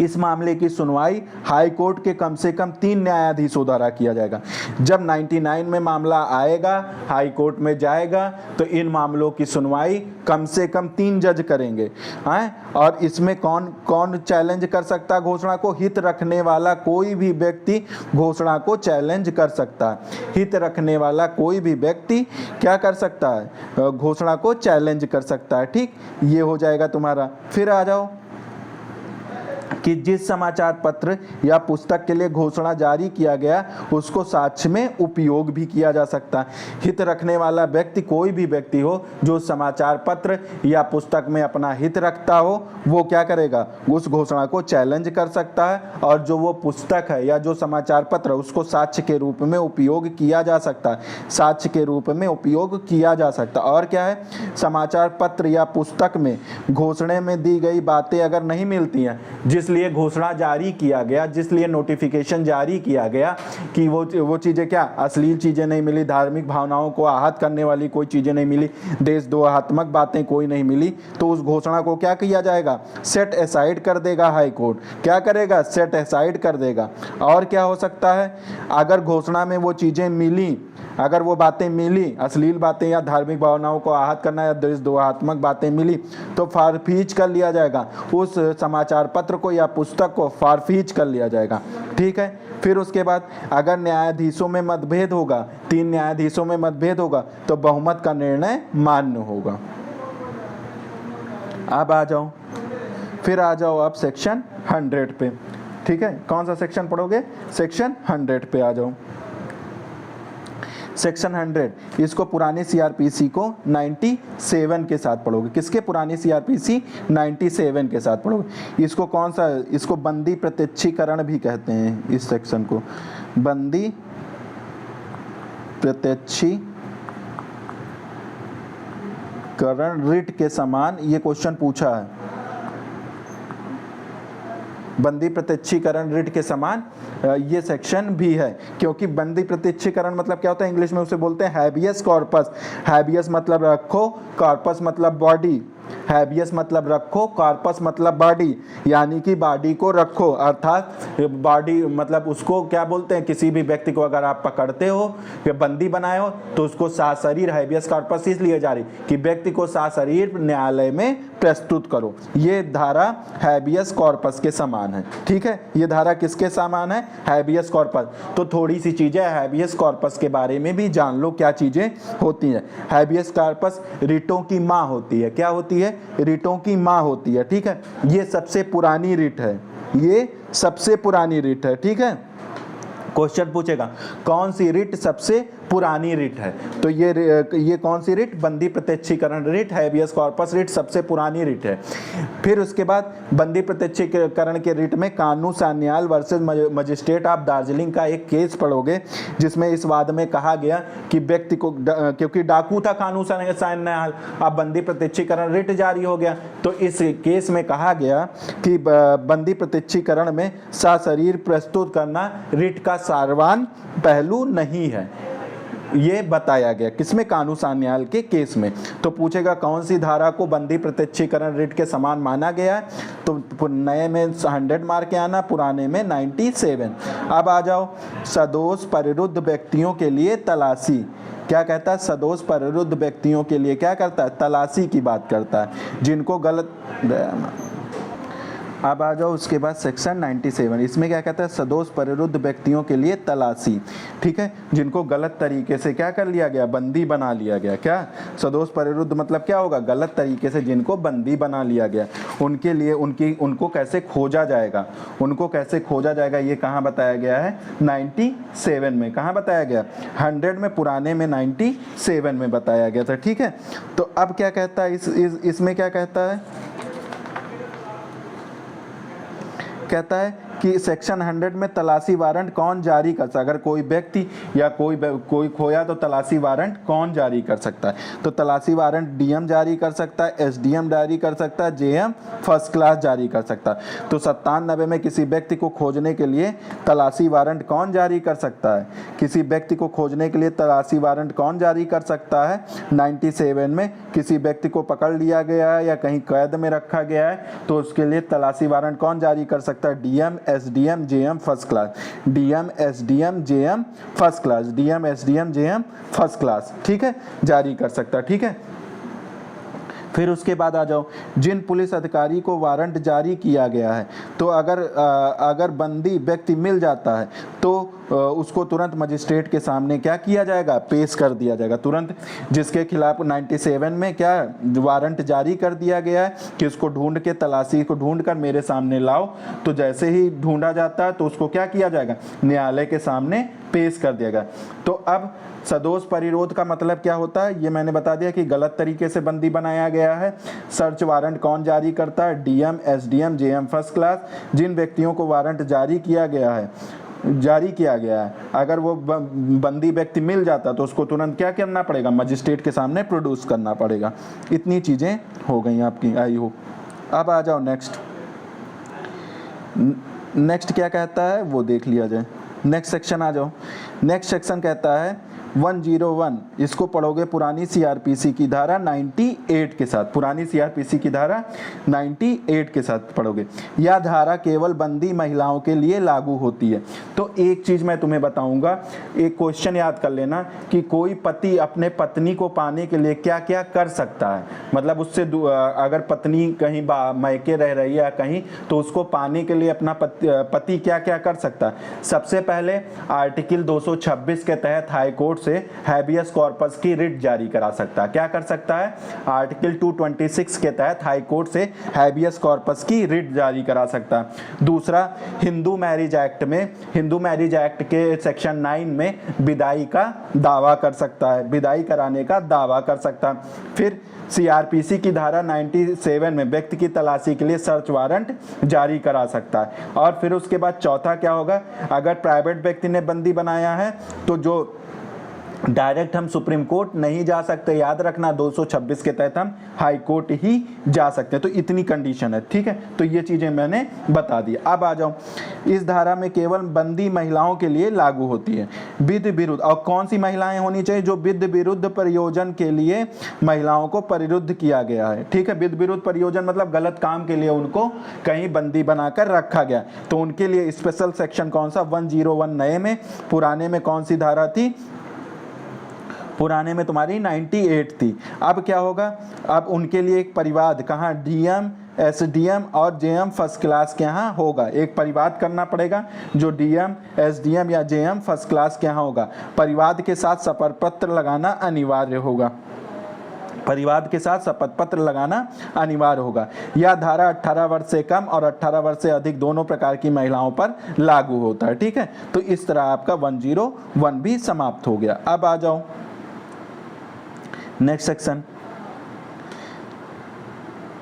इस मामले की सुनवाई हाई कोर्ट के कम से कम 3 न्यायाधीशों द्वारा किया जाएगा। जब 99 में मामला आएगा, हाई कोर्ट में जाएगा, तो इन मामलों की सुनवाई कम से कम 3 जज करेंगे, हैं? और इसमें कौन कौन चैलेंज कर सकता है घोषणा को? हित रखने वाला कोई भी व्यक्ति घोषणा को चैलेंज कर सकता है। हित रखने वाला कोई भी व्यक्ति क्या कर सकता है? घोषणा को चैलेंज कर सकता है, ठीक। ये हो जाएगा तुम्हारा। फिर आ जाओ कि जिस समाचार पत्र या पुस्तक के लिए घोषणा जारी किया गया उसको साक्ष्य में उपयोग भी किया जा सकता है। हित रखने वाला व्यक्ति कोई भी व्यक्ति हो जो समाचार पत्र या पुस्तक में अपना हित रखता हो, वो क्या करेगा? उस घोषणा को चैलेंज कर सकता है, और जो वो पुस्तक है या जो समाचार पत्र उसको साक्ष्य के रूप में उपयोग किया जा सकता है। साक्ष्य के रूप में उपयोग किया जा सकता है। और क्या है? समाचार पत्र या पुस्तक में घोषणा में दी गई बातें अगर नहीं मिलती हैं, जिसलिए घोषणा जारी किया गया, जिसलिए नोटिफिकेशन जारी किया गया कि वो चीज़ें क्या? अश्लील चीज़ें नहीं मिली, धार्मिक भावनाओं को आहत करने वाली कोई चीज़ें नहीं मिली, देशद्रोहात्मक बातें कोई नहीं मिली, तो उस घोषणा को क्या किया जाएगा? सेट असाइड कर देगा हाई कोर्ट। क्या करेगा? सेट असाइड कर देगा। और क्या हो सकता है? अगर घोषणा में वो चीज़ें मिली, अगर वो बातें मिली, अश्लील बातें या धार्मिक भावनाओं को आहत करना या देशद्रोहात्मक बातें मिली, तो फारफीज कर लिया जाएगा। उस समाचार पत्र को या पुस्तक को फारफीज कर लिया जाएगा, ठीक है। फिर उसके बाद अगर न्यायाधीशों में मतभेद होगा, 3 न्यायाधीशों में मतभेद होगा, तो बहुमत का निर्णय मान्य होगा। अब आ जाओ, फिर आ जाओ आप सेक्शन 100 पे, ठीक है। कौन सा सेक्शन पढ़ोगे? सेक्शन 100 पे आ जाओ। सेक्शन 100 इसको पुरानी सीआरपीसी को 97 के साथ पढ़ोगे। किसके? पुरानी सीआरपीसी 97 के साथ पढ़ोगे। इसको कौन सा? इसको बंदी प्रत्यक्षीकरण भी कहते हैं। इस सेक्शन को बंदी प्रत्यक्षीकरण रिट के समान ये क्वेश्चन पूछा है। बंदी प्रत्यक्षीकरण रिट के समान ये सेक्शन भी है, क्योंकि बंदी प्रत्यक्षीकरण मतलब क्या होता है? इंग्लिश में उसे बोलते हैं हैबियस कॉर्पस। हैबियस मतलब रखो, कॉर्पस मतलब बॉडी। हैबियस मतलब रखो, कॉर्पस मतलब बॉडी, यानी कि बॉडी को रखो, अर्थात बॉडी मतलब उसको क्या बोलते हैं? किसी भी व्यक्ति को अगर आप पकड़ते हो या बंदी बनाए हो तो उसको साशरीर, हैबियस कॉर्पस इसलिए जारी कि व्यक्ति को साशरीर न्यायालय में प्रस्तुत करो। ये धारा हैबियस कॉर्पस के समान है, ठीक है। ये धारा किसके समान है? Habeas corpus. तो थोड़ी सी चीजें हैबियस कॉर्पस के बारे में भी जान लो, क्या चीजें होती हैं। हैबियस कॉर्पस रिटों की माँ होती है। क्या होती है? रिटों की माँ होती है, ठीक है। ये सबसे पुरानी रिट है, ये सबसे पुरानी रिट है, ठीक है। क्वेश्चन पूछेगा कौन सी रिट सबसे पुरानी रिट है। तो ये कौन सी रिट? बंदी प्रत्यक्षीकरण रिट, हैबियस कॉर्पस रिट सबसे पुरानी रिट है। फिर उसके बाद बंदी प्रत्यक्षीकरण के रिट में कानून Sanyal versus magistrate of Darjeeling का एक केस पढ़ोगे, जिसमें इस वाद में कहा गया कि व्यक्ति को क्योंकि डाकू था कानून सान्याल, अब बंदी प्रत्यक्षीकरण रिट जारी हो गया, तो इस केस में कहा गया कि बंदी प्रत्यक्षीकरण में सशरीर प्रस्तुत करना रिट का सारवान पहलू नहीं है, ये बताया गया। किसमें? कानून सान्याल के केस में। तो पूछेगा कौन सी धारा को बंदी प्रत्यक्षीकरण रिट के समान माना गया है? तो नए में 100 मार्क के आना, पुराने में 97। अब आ जाओ सदोष परिरुद्ध व्यक्तियों के लिए तलाशी। क्या कहता है? सदोष परिरुद्ध व्यक्तियों के लिए क्या करता है? तलाशी की बात करता है, जिनको गलत। अब आ जाओ उसके बाद सेक्शन 97, इसमें क्या कहता है? सदोष परिरुद्ध व्यक्तियों के लिए तलाशी, ठीक है, जिनको गलत तरीके से क्या कर लिया गया? बंदी बना लिया गया। क्या सदोष परिरुद्ध मतलब क्या होगा? गलत तरीके से जिनको बंदी बना लिया गया, उनके लिए उनको कैसे खोजा जाएगा? उनको कैसे खोजा जाएगा ये कहाँ बताया गया है? 97 में। कहाँ बताया गया? 100 में, पुराने में 97 में बताया गया था, ठीक है। तो अब क्या कहता है इसमें क्या कहता है? कहता है कि सेक्शन 100 में तलाशी वारंट कौन जारी कर सकता है? अगर कोई व्यक्ति या कोई खोया तो तलाशी वारंट कौन जारी कर सकता है? तो तलाशी वारंट डीएम जारी कर सकता है, एसडीएम जारी कर सकता है, जेएम फर्स्ट क्लास जारी कर सकता है। तो 97 में किसी व्यक्ति को खोजने के लिए तलाशी वारंट कौन जारी कर सकता है? किसी व्यक्ति को खोजने के लिए तलाशी वारंट कौन जारी कर सकता है? 97 में किसी व्यक्ति को पकड़ लिया गया है या कहीं कैद में रखा गया है, तो उसके लिए तलाशी वारंट कौन जारी कर सकता है? DM, SDM, JM first class. DM, SDM, JM first class. DM, SDM, JM first class, ठीक है, जारी कर सकता है, ठीक है। फिर उसके बाद आ जाओ जिन पुलिस अधिकारी को वारंट जारी किया गया है, तो अगर बंदी व्यक्ति मिल जाता है तो उसको तुरंत मजिस्ट्रेट के सामने क्या किया जाएगा? पेश कर दिया जाएगा तुरंत। जिसके खिलाफ 97 में क्या वारंट जारी कर दिया गया है कि उसको ढूंढ के, तलाशी को ढूंढ कर मेरे सामने लाओ, तो जैसे ही ढूंढा जाता है तो उसको क्या किया जाएगा? न्यायालय के सामने पेश कर दिया गया। तो अब सदोष परिरोध का मतलब क्या होता है? ये मैंने बता दिया कि गलत तरीके से बंदी बनाया गया है। सर्च वारंट कौन जारी करता है? DM, SDM, JM first class. जिन व्यक्तियों को वारंट जारी किया गया है, अगर वो बंदी व्यक्ति मिल जाता तो उसको तुरंत क्या करना पड़ेगा? मजिस्ट्रेट के सामने प्रोड्यूस करना पड़ेगा। इतनी चीज़ें हो गई आपकी, आई होप। अब आ जाओ नेक्स्ट क्या कहता है वो देख लिया जाए। नेक्स्ट सेक्शन आ जाओ। नेक्स्ट सेक्शन कहता है 101, इसको पढ़ोगे पुरानी सीआरपीसी की धारा 98 के साथ। पुरानी सीआरपीसी की धारा 98 के साथ पढ़ोगे। यह धारा केवल बंदी महिलाओं के लिए लागू होती है। तो एक चीज मैं तुम्हें बताऊंगा, एक क्वेश्चन याद कर लेना कि कोई पति अपने पत्नी को पाने के लिए क्या क्या कर सकता है। मतलब उससे अगर पत्नी कहीं मैके रह रही है कहीं, तो उसको पाने के लिए अपना पति क्या क्या कर सकता है। सबसे पहले आर्टिकल 226 के तहत हाई कोर्ट से हैबियस कॉर्पस की रिट जारी करा सकता है। क्या कर सकता है? आर्टिकल 226 के तहत हाई कोर्ट से हैबियस कॉर्पस की रिट जारी करा सकता है। दूसरा, हिंदू मैरिज एक्ट में, हिंदू मैरिज एक्ट के सेक्शन 9 में विदाई का दावा कर सकता है, विदाई कराने का दावा कर सकता है। फिर सीआरपीसी की धारा 97 में व्यक्ति की तलाशी के लिए सर्च वारंट जारी करा सकता है। और फिर उसके बाद चौथा क्या होगा? अगर प्राइवेट व्यक्ति ने बंदी बनाया है तो जो डायरेक्ट हम सुप्रीम कोर्ट नहीं जा सकते, याद रखना 226 के तहत हम हाई कोर्ट ही जा सकते हैं। तो इतनी कंडीशन है, ठीक है। तो ये चीजें मैंने बता दी। अब आ जाओ, इस धारा में केवल बंदी महिलाओं के लिए लागू होती है। विध विरुद्ध, और कौन सी महिलाएं होनी चाहिए? जो विध विरुद्ध प्रयोजन के लिए महिलाओं को परिरुद्ध किया गया है, ठीक है। विध विरुद्ध प्रयोजन मतलब गलत काम के लिए उनको कहीं बंदी बनाकर रखा गया, तो उनके लिए स्पेशल सेक्शन कौन सा? 101 नए में। पुराने में कौन सी धारा थी? पुराने में तुम्हारी 98 थी। अब क्या होगा? अब उनके लिए एक परिवाद, कहाँ? डीएम, एसडीएम और जेएम फर्स्ट क्लास के यहाँ होगा। एक परिवाद करना पड़ेगा जो डीएम, एसडीएम या जेएम फर्स्ट क्लास के यहाँ होगा। परिवाद के साथ शपथ पत्र लगाना अनिवार्य होगा। परिवाद के साथ शपथ पत्र लगाना अनिवार्य होगा। यह धारा 18 वर्ष से कम और 18 वर्ष से अधिक दोनों प्रकार की महिलाओं पर लागू होता है। ठीक है, तो इस तरह आपका 101 भी समाप्त हो गया। अब आ जाओ नेक्स्ट सेक्शन,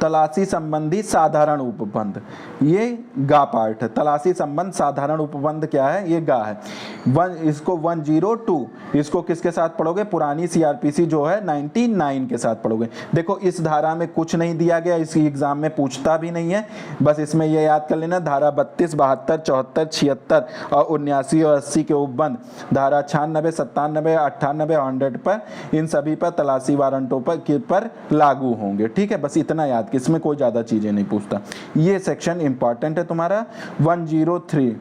तलाशी संबंधी साधारण उपबंध। ये गा पार्ट है। तलाशी संबंध साधारण उपबंध क्या है? ये गा है। इसको 102 इसको किसके साथ पढ़ोगे? पुरानी सीआरपीसी जो है 99 के साथ पढ़ोगे। देखो इस धारा में कुछ नहीं दिया गया, इसी एग्जाम में पूछता भी नहीं है, बस इसमें ये याद कर लेना धारा 32, 72, 74, 76 और 79 और 80 के उपबंध, धारा 96, 97, 98 और 100 पर, इन सभी पर तलाशी वारंटों पर लागू होंगे। ठीक है, बस इतना याद, इसमें कोई ज्यादा चीजें नहीं पूछता। ये सेक्शन इंपॉर्टेंट है तुम्हारा। 103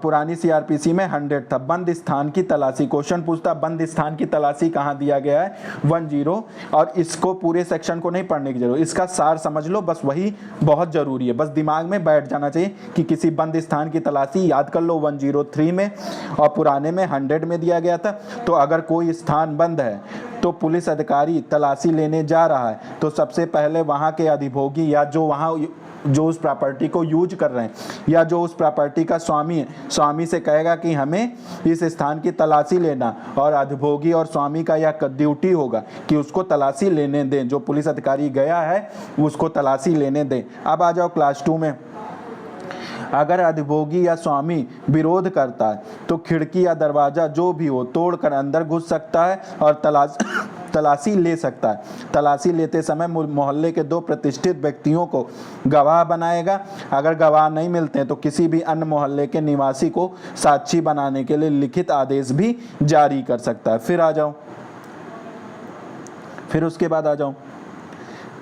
पुरानी सीआरपीसी में 100 था। बंद स्थान की तलाशी, क्वेश्चन पूछता बंद स्थान की तलाशी कहाँ दिया गया है? 10। और इसको पूरे सेक्शन को नहीं पढ़ने की जरूरत, इसका सार समझ लो, बस वही बहुत जरूरी है, बस दिमाग में बैठ जाना चाहिए कि किसी बंद स्थान की तलाशी याद कर लो। 103 में और पुराने में 100 में दिया गया था। तो अगर कोई स्थान बंद है तो पुलिस अधिकारी तलाशी लेने जा रहा है तो सबसे पहले वहाँ के अधिभोगी या जो उस प्रॉपर्टी को यूज कर रहे हैं या जो उस प्रॉपर्टी का स्वामी है, स्वामी से कहेगा कि हमें इस स्थान की तलाशी लेना, और अधिभोगी और स्वामी का यह ड्यूटी होगा कि उसको तलाशी लेने दें, जो पुलिस अधिकारी गया है उसको तलाशी लेने दें। अब आ जाओ क्लास 2 में। अगर अधिभोगी या स्वामी विरोध करता है तो खिड़की या दरवाजा जो भी हो तोड़कर अंदर घुस सकता है और तलाशी ले सकता है। तलाशी लेते समय मोहल्ले के 2 प्रतिष्ठित व्यक्तियों को गवाह बनाएगा। अगर गवाह नहीं मिलते हैं तो किसी भी अन्य मोहल्ले के निवासी को साक्षी बनाने के लिए लिखित आदेश भी जारी कर सकता है। फिर उसके बाद आ जाओ,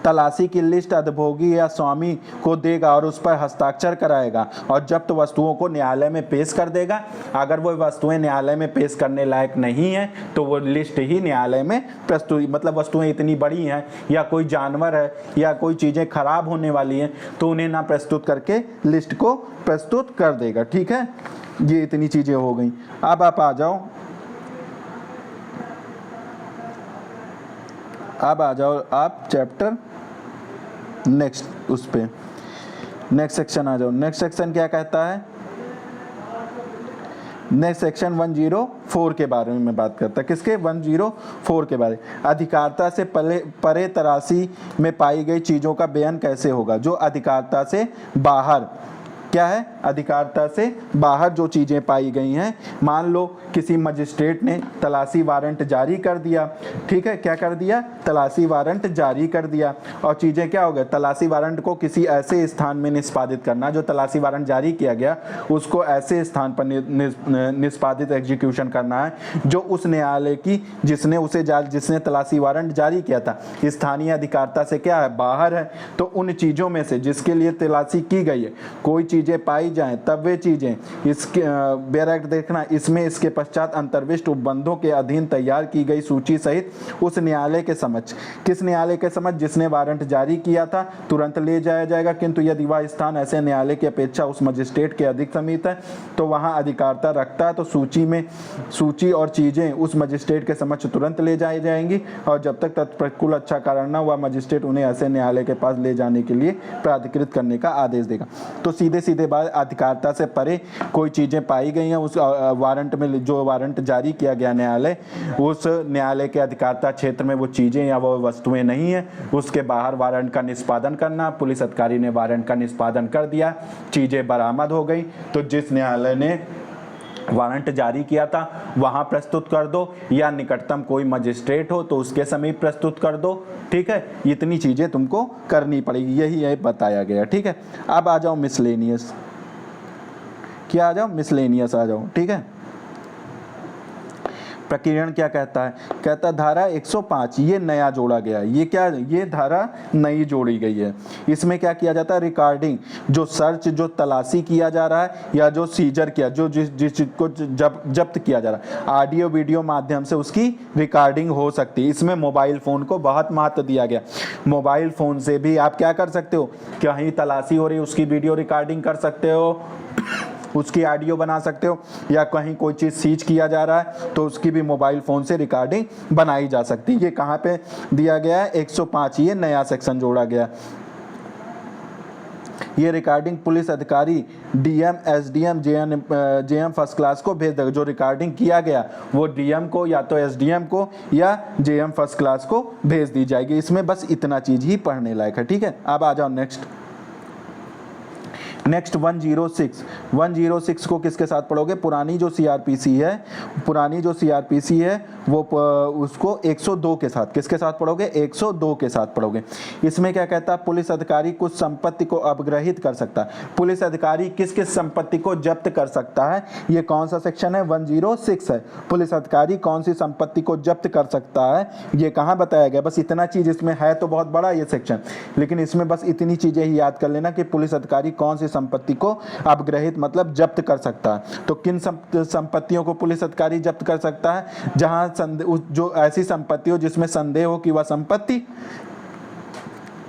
तलाशी की लिस्ट अधिभोगी या स्वामी को देगा और उस पर हस्ताक्षर कराएगा और जब्त वस्तुओं को न्यायालय में पेश कर देगा। अगर वो वस्तुएं न्यायालय में पेश करने लायक नहीं है तो वो लिस्ट ही न्यायालय में प्रस्तुत, मतलब वस्तुएं इतनी बड़ी हैं या कोई जानवर है या कोई चीज़ें खराब होने वाली हैं तो उन्हें ना प्रस्तुत करके लिस्ट को प्रस्तुत कर देगा। ठीक है, ये इतनी चीज़ें हो गई। अब आप आ जाओ आप चैप्टर नेक्स्ट, उस पे नेक्स्ट सेक्शन आ जाओ। नेक्स्ट सेक्शन क्या कहता है? नेक्स्ट सेक्शन 104 के बारे में मैं बात करता है। किसके? 104 के बारे। अधिकारिता से परे तलाशी में पाई गई चीज़ों का बयान कैसे होगा? जो अधिकारिता से बाहर, क्या है? अधिकारिता से बाहर जो चीज़ें पाई गई हैं, मान लो किसी मजिस्ट्रेट ने तलाशी वारंट जारी कर दिया। ठीक है, क्या कर दिया? तलाशी वारंट जारी कर दिया और चीज़ें क्या हो गए? तलाशी वारंट को किसी ऐसे स्थान में निष्पादित करना, जो तलाशी वारंट जारी किया गया उसको ऐसे स्थान पर निष्पादित एग्जीक्यूशन करना है जो उस न्यायालय की जिसने तलाशी वारंट जारी किया था स्थानीय अधिकारिता से क्या है? बाहर है। तो उन चीज़ों में से जिसके लिए तलाशी की गई है कोई चीज़ें पाई जाएं तब वे चीज़ें इसके बेरेक्ट देखना, इसमें इसके पश्चात अंतर्विष्ट उपबंधों के अधीन तैयार की गई सूची सहित उस न्यायालय के समक्ष, किस न्यायालय के समक्ष? जिसने वारंट जारी किया था, तुरंत ले जाया जाएगा। किंतु यदि वह स्थान ऐसे न्यायालय की अपेक्षा उस मजिस्ट्रेट के अधिक समीप है तो वहाँ अधिकारिता रखता है तो सूची और चीज़ें उस मजिस्ट्रेट के समक्ष तुरंत ले जाई जाएंगी और जब तक तत्प्रतिकूल अच्छा कारण न हुआ मजिस्ट्रेट उन्हें ऐसे न्यायालय के पास ले जाने के लिए प्राधिकृत करने का आदेश देगा। तो सीधे बात, अधिकारिता से परे कोई चीज़ें पाई गई हैं उस वारंट में, जो वारंट जारी किया गया न्यायालय, उस न्यायालय के अधिकारिता क्षेत्र में वो चीज़ें या वो वस्तुएं नहीं है, उसके बाहर वारंट का निष्पादन करना। पुलिस अधिकारी ने वारंट का निष्पादन कर दिया, चीज़ें बरामद हो गई, तो जिस न्यायालय ने वारंट जारी किया था वहां प्रस्तुत कर दो या निकटतम कोई मजिस्ट्रेट हो तो उसके समीप प्रस्तुत कर दो। ठीक है, इतनी चीज़ें तुमको करनी पड़ेगी, यही है बताया गया। ठीक है, अब आ जाओ मिसलेनियस। क्या आ जाओ? मिसलेनियस आ जाओ। ठीक है, प्रकीर्णन क्या कहता है? कहता धारा 105 ये नया जोड़ा गया है। ये क्या? ये धारा नई जोड़ी गई है। इसमें क्या किया जाता है? रिकॉर्डिंग, जो सर्च, जो तलाशी किया जा रहा है या जो सीजर किया, जो जिसको जब्त किया जा रहा है, ऑडियो वीडियो माध्यम से उसकी रिकॉर्डिंग हो सकती है। इसमें मोबाइल फ़ोन को बहुत महत्व दिया गया। मोबाइल फ़ोन से भी आप क्या कर सकते हो? कहीं तलाशी हो रही है उसकी वीडियो रिकॉर्डिंग कर सकते हो, उसकी ऑडियो बना सकते हो, या कहीं कोई चीज़ सीज किया जा रहा है तो उसकी भी मोबाइल फ़ोन से रिकॉर्डिंग बनाई जा सकती है। ये कहाँ पे दिया गया है? 105, ये नया सेक्शन जोड़ा गया। ये रिकॉर्डिंग पुलिस अधिकारी, DM, SDM, JM first class को भेज देगा। जो रिकॉर्डिंग किया गया वो डीएम को या तो एसडीएम को या जेएम फर्स्ट क्लास को भेज दी जाएगी। इसमें बस इतना चीज़ ही पढ़ने लायक है, ठीक है। अब आ जाओ नेक्स्ट 106 को किसके साथ पढ़ोगे? पुरानी जो सीआरपीसी है वो उसको 102 के साथ, किसके साथ पढ़ोगे? 102 के साथ पढ़ोगे। इसमें क्या कहता है? पुलिस अधिकारी कुछ संपत्ति को अपग्रहित कर सकता है। पुलिस अधिकारी किस किस संपत्ति को जब्त कर सकता है? ये कौन सा सेक्शन है? 106 है। पुलिस अधिकारी कौन सी संपत्ति को जब्त कर सकता है, ये कहाँ बताया गया? बस इतना चीज इसमें है, तो बहुत बड़ा ये सेक्शन, लेकिन इसमें बस इतनी चीजें ही याद कर लेना कि पुलिस अधिकारी कौन सी संपत्ति को अपग्रहित मतलब जब्त कर सकता है। तो किन संपत्तियों को पुलिस अधिकारी जब्त कर सकता है? जहां जो ऐसी संपत्ति हो जिसमें संदेह हो कि वह संपत्ति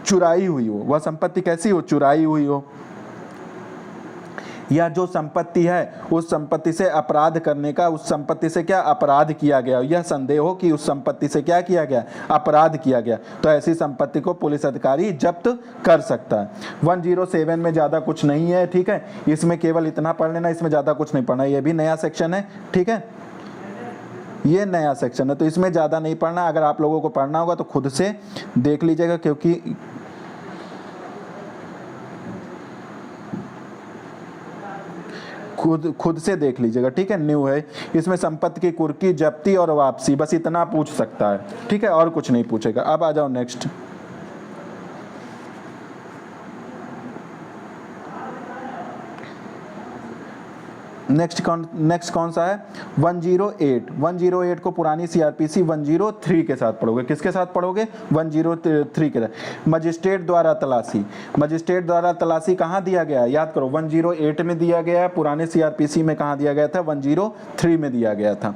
चुराई हुई हो। वह संपत्ति कैसी हो? चुराई हुई हो। या जो संपत्ति है उस संपत्ति से अपराध करने का, उस संपत्ति से क्या अपराध किया गया, यह संदेह हो कि उस संपत्ति से क्या किया गया? अपराध किया गया, तो ऐसी संपत्ति को पुलिस अधिकारी जब्त कर सकता है। 107 में ज़्यादा कुछ नहीं है, ठीक है। इसमें केवल इतना पढ़ लेना, इसमें ज़्यादा कुछ नहीं पढ़ना। ये भी नया सेक्शन है, ठीक है, ये नया सेक्शन है, तो इसमें ज़्यादा नहीं पढ़ना। अगर आप लोगों को पढ़ना होगा तो खुद से देख लीजिएगा, क्योंकि खुद से देख लीजिएगा, ठीक है। न्यू है, इसमें संपत्ति की कुर्की, जब्ती और वापसी, बस इतना पूछ सकता है, ठीक है, और कुछ नहीं पूछेगा। अब आ जाओ नेक्स्ट। नेक्स्ट कौन सा है? 108 को पुरानी सीआरपीसी 103 के साथ पढ़ोगे। किसके साथ पढ़ोगे? 103 के साथ। मजिस्ट्रेट द्वारा तलाशी कहाँ दिया गया है? याद करो, 108 में दिया गया है, पुराने सीआरपीसी में कहाँ दिया गया था? 103 में दिया गया था।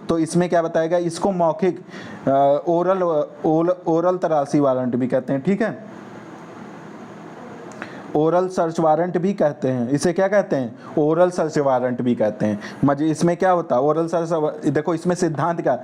तो इसमें क्या बताएगा? इसको मौखिक ओरल तलाशी वारंट भी कहते हैं, ठीक है। ओरल सर्च वारंट भी कहते हैं, इसे क्या कहते हैं? ओरल सर्च वारंट भी कहते हैं। इसमें क्या होता है? ओरल सर्च, देखो इसमें सिद्धांत का,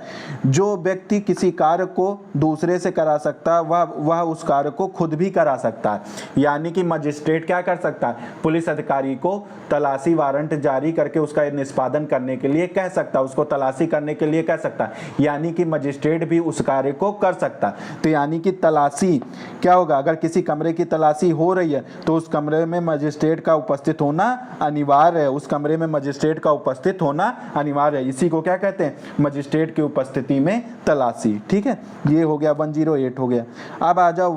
जो व्यक्ति किसी कार्य को दूसरे से करा सकता है वह उस कार्य को खुद भी करा सकता है। यानी कि मजिस्ट्रेट क्या कर सकता है? पुलिस अधिकारी को तलाशी वारंट जारी करके उसका निष्पादन करने के लिए कह सकता है, उसको तलाशी करने के लिए कह सकता है। यानी कि मजिस्ट्रेट भी उस कार्य को कर सकता है। तो यानी कि तलाशी क्या होगा? अगर किसी कमरे की तलाशी हो रही है तो उस कमरे में मजिस्ट्रेट का उपस्थित होना अनिवार्य है। उस कमरे में मजिस्ट्रेट का उपस्थित होना अनिवार्य है। इसी को क्या कहते हैं? मजिस्ट्रेट की उपस्थिति में तलाशी, ठीक है। ये हो गया 108 हो गया। अब आ जाओ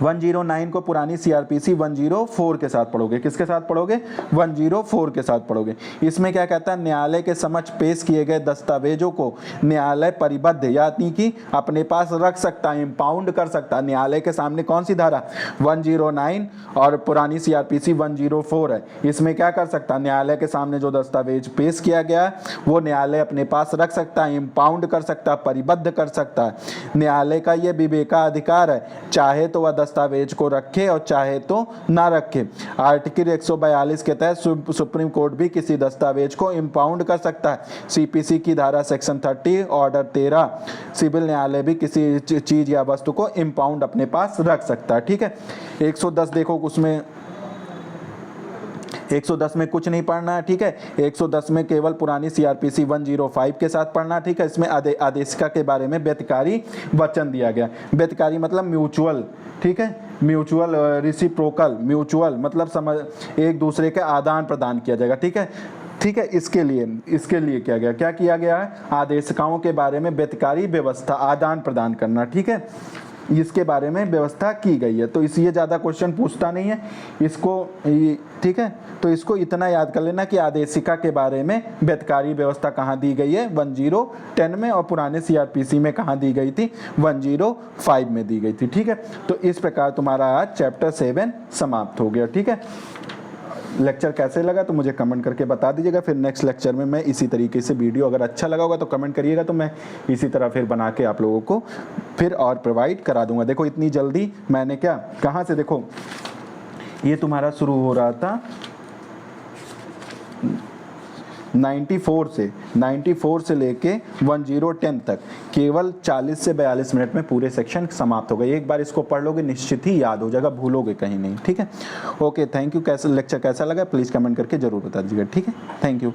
109 को पुरानी सीआरपीसी 104 के साथ पढ़ोगे। किसके साथ पढ़ोगे? 104 के साथ पढ़ोगे। इसमें क्या कहता है? न्यायालय के समक्ष पेश किए गए दस्तावेजों को न्यायालय परिबद्ध यानी कि अपने पास रख सकता है, इम्पाउंड कर सकता है। न्यायालय के सामने कौन सी धारा? 109 और पुरानी सीआरपीसी 104 है। इसमें क्या कर सकता है? न्यायालय के सामने जो दस्तावेज पेश किया गया है वो न्यायालय अपने पास रख सकता है, इम्पाउंड कर सकता है, परिबद्ध कर सकता है। न्यायालय का ये विवेकाधिकार है, चाहे तो वह दस्तावेज को रखे और चाहे तो ना रखे। आर्टिकल 142 के तहत सुप्रीम कोर्ट भी किसी दस्तावेज को इम्पाउंड कर सकता है। सीपीसी की धारा सेक्शन 30 ऑर्डर 13, सिविल न्यायालय भी किसी चीज या वस्तु को इम्पाउंड अपने पास रख सकता है, ठीक है। 110 देखो, उसमें 110 में कुछ नहीं पढ़ना है, ठीक है। 110 में केवल पुरानी सीआरपीसी 105 के साथ पढ़ना, ठीक है। इसमें आदेशिका के बारे में व्यतिकारी वचन दिया गया। व्यतिकारी मतलब म्यूचुअल, ठीक है, म्यूचुअल, रिसिप्रोकल, म्यूचुअल मतलब एक दूसरे के आदान प्रदान किया जाएगा, ठीक है, ठीक है। इसके लिए क्या किया गया है? आदेशिकाओं के बारे में व्यतिकारी व्यवस्था, आदान प्रदान करना, ठीक है, इसके बारे में व्यवस्था की गई है। तो इसलिए ज़्यादा क्वेश्चन पूछता नहीं है इसको, ठीक है। तो इसको इतना याद कर लेना कि आदेशिका के बारे में व्यतिकारी व्यवस्था कहाँ दी गई है? 110 में, और पुराने सीआरपीसी में कहाँ दी गई थी? 105 में दी गई थी, ठीक है। तो इस प्रकार तुम्हारा आज चैप्टर 7 समाप्त हो गया, ठीक है। लेक्चर कैसे लगा तो मुझे कमेंट करके बता दीजिएगा। फिर नेक्स्ट लेक्चर में मैं इसी तरीके से वीडियो, अगर अच्छा लगा होगा तो कमेंट करिएगा, तो मैं इसी तरह फिर बना के आप लोगों को फिर और प्रोवाइड करा दूंगा। देखो इतनी जल्दी मैंने कहाँ से, देखो ये तुम्हारा शुरू हो रहा था 94 से लेके 1010 तक केवल 40 से 42 मिनट में पूरे सेक्शन समाप्त हो गए। एक बार इसको पढ़ लोगे निश्चित ही याद हो जाएगा, भूलोगे कहीं नहीं। ठीक है, ओके, थैंक यू। कैसा लेक्चर कैसा लगा प्लीज़ कमेंट करके जरूर बता दीजिएगा। ठीक है, थैंक यू।